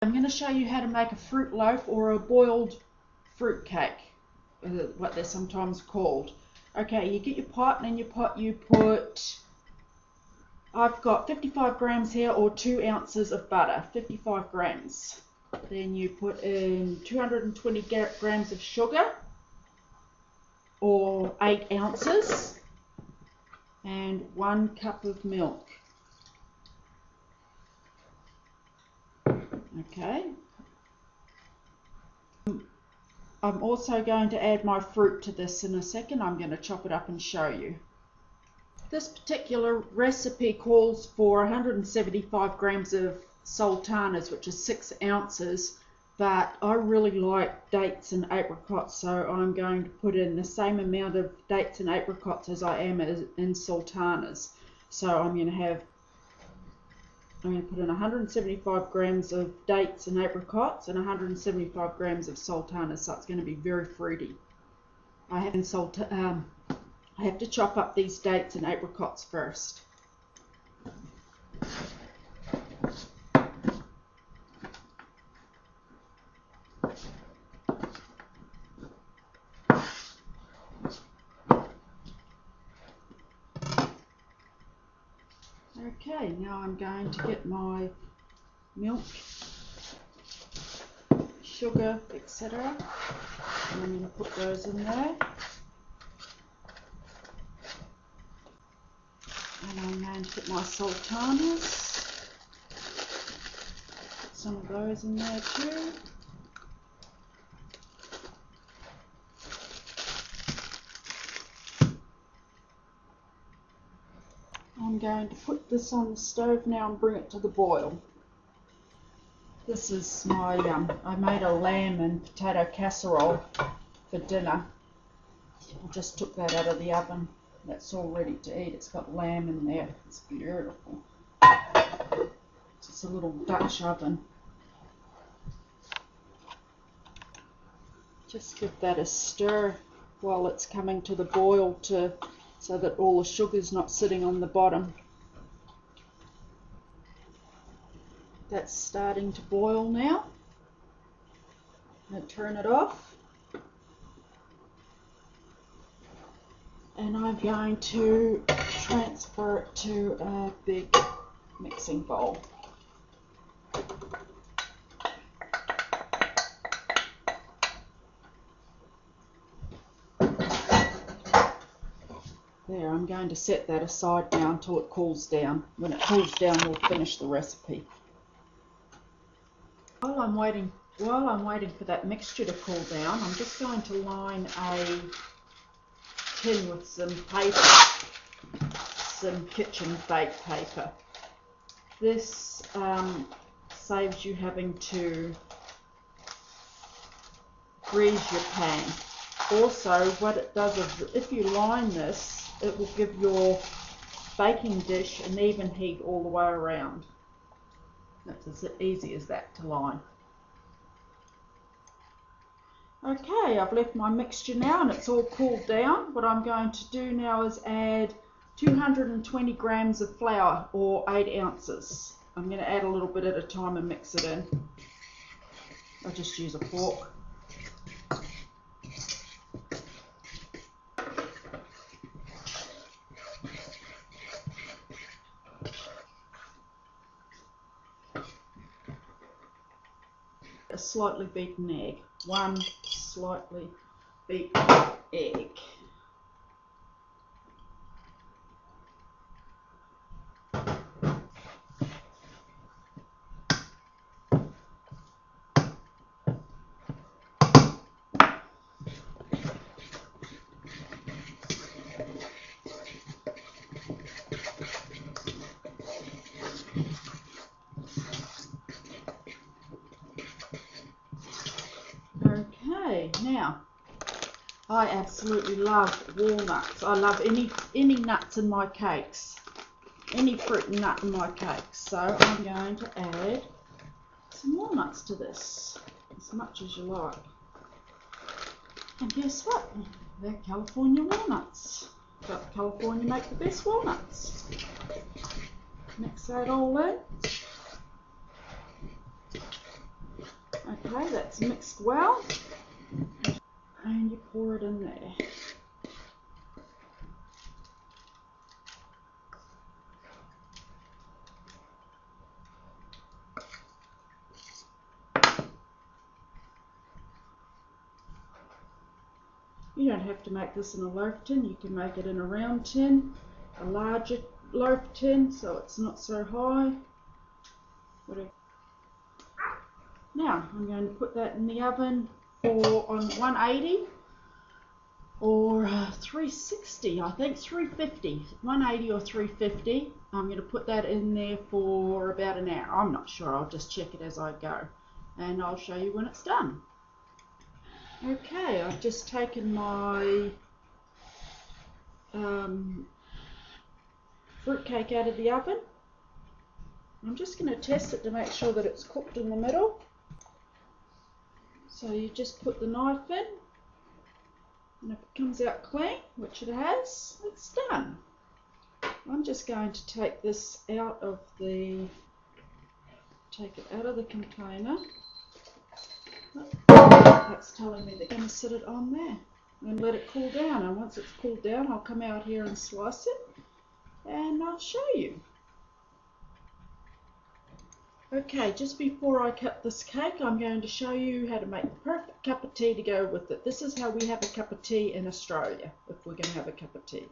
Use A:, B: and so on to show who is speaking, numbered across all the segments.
A: I'm going to show you how to make a fruit loaf or a boiled fruit cake, what they're sometimes called. Okay, you get your pot, and in your pot you put, I've got 55 grams here, or 2 ounces of butter, 55 grams. Then you put in 220 grams of sugar, or 8 ounces, and 1 cup of milk. Okay. I'm also going to add my fruit to this in a second. I'm going to chop it up and show you. This particular recipe calls for 175 grams of sultanas, which is 6 ounces, but I really like dates and apricots, so I'm going to put in the same amount of dates and apricots as I am in sultanas. So I'm going to put in 175 grams of dates and apricots and 175 grams of sultanas, so it's going to be very fruity. I have to chop up these dates and apricots first. Okay, now I'm going to get my milk, sugar, etc. And I'm going to put those in there. And I'm going to get my sultanas, put some of those in there too. I'm going to put this on the stove now and bring it to the boil. This is my, I made a lamb and potato casserole for dinner. I just took that out of the oven. That's all ready to eat. It's got lamb in there. It's beautiful. It's just a little Dutch oven. Just give that a stir while it's coming to the boil, so that all the sugar's not sitting on the bottom. That's starting to boil now. I'm going to turn it off. And I'm going to transfer it to a big mixing bowl. There, I'm going to set that aside now until it cools down. When it cools down, we'll finish the recipe. While I'm waiting for that mixture to cool down, I'm just going to line a tin with some paper, some kitchen baked paper. This saves you having to grease your pan. Also, what it does is, if you line this, it will give your baking dish an even heat all the way around. That's as easy as that to line. Okay, I've left my mixture now and it's all cooled down. What I'm going to do now is add 220 grams of flour, or 8 ounces. I'm going to add a little bit at a time and mix it in. I'll just use a fork. A slightly beaten egg. 1 slightly beaten egg. Okay, now I absolutely love walnuts. I love any nuts in my cakes, any fruit and nut in my cakes. So I'm going to add some walnuts to this, as much as you like. And guess what? They're California walnuts. But California make the best walnuts. Mix that all in. Okay, that's mixed well. And you pour it in there. You don't have to make this in a loaf tin. You can make it in a round tin, a larger loaf tin, so it's not so high. Whatever. Now I'm going to put that in the oven for on 180 or 360, I think 350, 180 or 350. I'm going to put that in there for about an hour. I'm not sure, I'll just check it as I go, and I'll show you when it's done. Okay, I've just taken my fruitcake out of the oven. I'm just going to test it to make sure that it's cooked in the middle. So you just put the knife in, and if it comes out clean, which it has, it's done. I'm just going to take this out of the, container. That's telling me they're going to sit it on there and let it cool down, and once it's cooled down I'll come out here and slice it and I'll show you. Okay, just before I cut this cake, I'm going to show you how to make the perfect cup of tea to go with it. This is how we have a cup of tea in Australia, if we're going to have a cup of tea.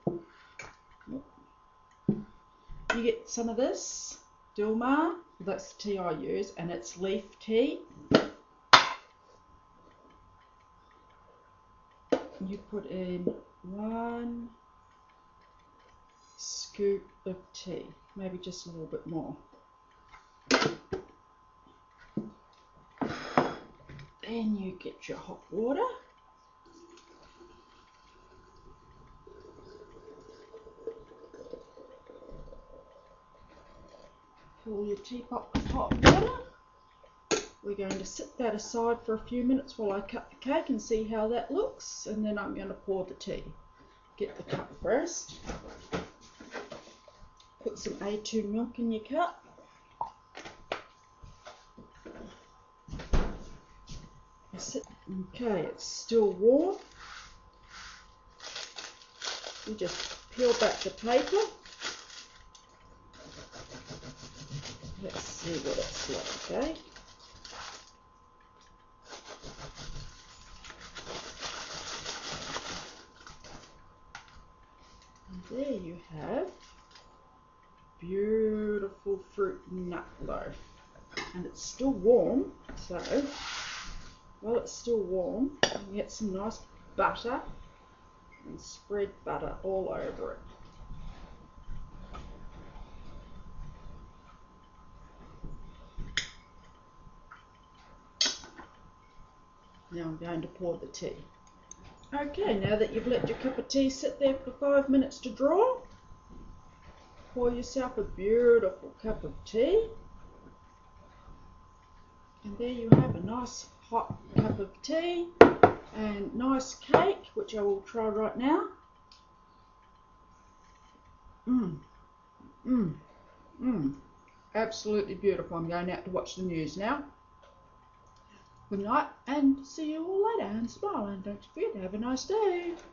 A: You get some of this, Dilmah, that's the tea I use, and it's leaf tea. You put in 1 scoop of tea, maybe just a little bit more. Then you get your hot water. Fill your teapot with hot water. We're going to set that aside for a few minutes while I cut the cake and see how that looks, and then I'm going to pour the tea. Get the cup first. Put some A2 milk in your cup. Okay, it's still warm. You just peel back the paper. Let's see what it's like, eh? And there you have beautiful fruit nut loaf. And it's still warm, so while it's still warm, you get some nice butter and spread butter all over it. Now I'm going to pour the tea. Okay, now that you've let your cup of tea sit there for 5 minutes to draw, pour yourself a beautiful cup of tea. And there you have a nice hot cup of tea and nice cake, which I will try right now. Absolutely beautiful. I'm going out to watch the news now. Good night, and see you all later, and smile, and don't forget to have a nice day.